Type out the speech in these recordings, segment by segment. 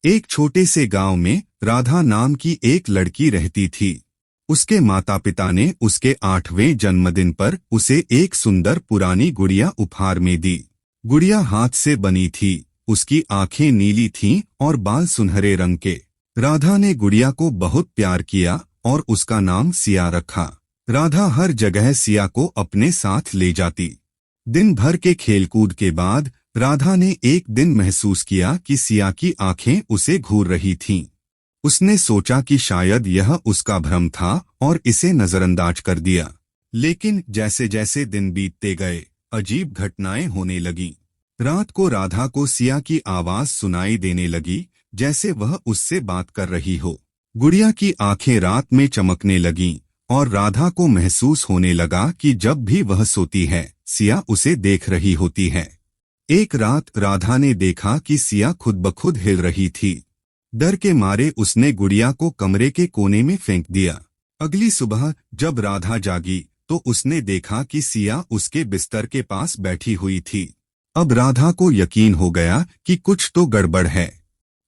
एक छोटे से गांव में राधा नाम की एक लड़की रहती थी। उसके माता पिता ने उसके 8वें जन्मदिन पर उसे एक सुंदर पुरानी गुड़िया उपहार में दी। गुड़िया हाथ से बनी थी, उसकी आंखें नीली थीं और बाल सुनहरे रंग के। राधा ने गुड़िया को बहुत प्यार किया और उसका नाम सिया रखा। राधा हर जगह सिया को अपने साथ ले जाती। दिन भर के खेलकूद के बाद राधा ने एक दिन महसूस किया कि सिया की आंखें उसे घूर रही थीं। उसने सोचा कि शायद यह उसका भ्रम था और इसे नजरअंदाज कर दिया। लेकिन जैसे जैसे दिन बीतते गए, अजीब घटनाएं होने लगीं। रात को राधा को सिया की आवाज सुनाई देने लगी, जैसे वह उससे बात कर रही हो। गुड़िया की आंखें रात में चमकने लगीं और राधा को महसूस होने लगा कि जब भी वह सोती है, सिया उसे देख रही होती है। एक रात राधा ने देखा कि सिया खुद ब खुद हिल रही थी। डर के मारे उसने गुड़िया को कमरे के कोने में फेंक दिया। अगली सुबह जब राधा जागी तो उसने देखा कि सिया उसके बिस्तर के पास बैठी हुई थी। अब राधा को यकीन हो गया कि कुछ तो गड़बड़ है।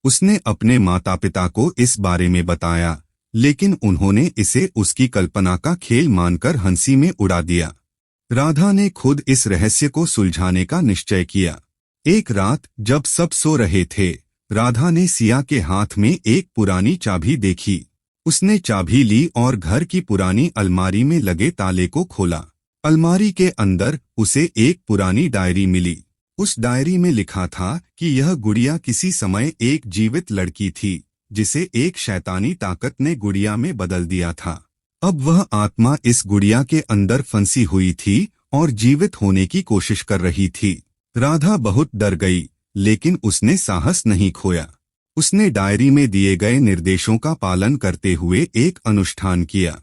उसने अपने माता पिता को इस बारे में बताया, लेकिन उन्होंने इसे उसकी कल्पना का खेल मानकर हंसी में उड़ा दिया। राधा ने खुद इस रहस्य को सुलझाने का निश्चय किया। एक रात जब सब सो रहे थे, राधा ने सिया के हाथ में एक पुरानी चाबी देखी। उसने चाबी ली और घर की पुरानी अलमारी में लगे ताले को खोला। अलमारी के अंदर उसे एक पुरानी डायरी मिली। उस डायरी में लिखा था कि यह गुड़िया किसी समय एक जीवित लड़की थी, जिसे एक शैतानी ताकत ने गुड़िया में बदल दिया था। अब वह आत्मा इस गुड़िया के अंदर फंसी हुई थी और जीवित होने की कोशिश कर रही थी। राधा बहुत डर गई, लेकिन उसने साहस नहीं खोया। उसने डायरी में दिए गए निर्देशों का पालन करते हुए एक अनुष्ठान किया।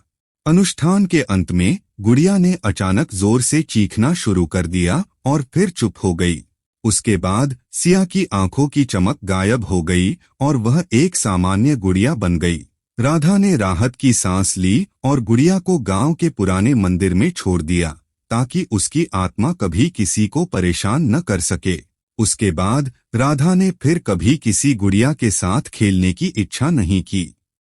अनुष्ठान के अंत में गुड़िया ने अचानक जोर से चीखना शुरू कर दिया और फिर चुप हो गई। उसके बाद सिया की आंखों की चमक गायब हो गई और वह एक सामान्य गुड़िया बन गई। राधा ने राहत की सांस ली और गुड़िया को गांव के पुराने मंदिर में छोड़ दिया, ताकि उसकी आत्मा कभी किसी को परेशान न कर सके। उसके बाद राधा ने फिर कभी किसी गुड़िया के साथ खेलने की इच्छा नहीं की।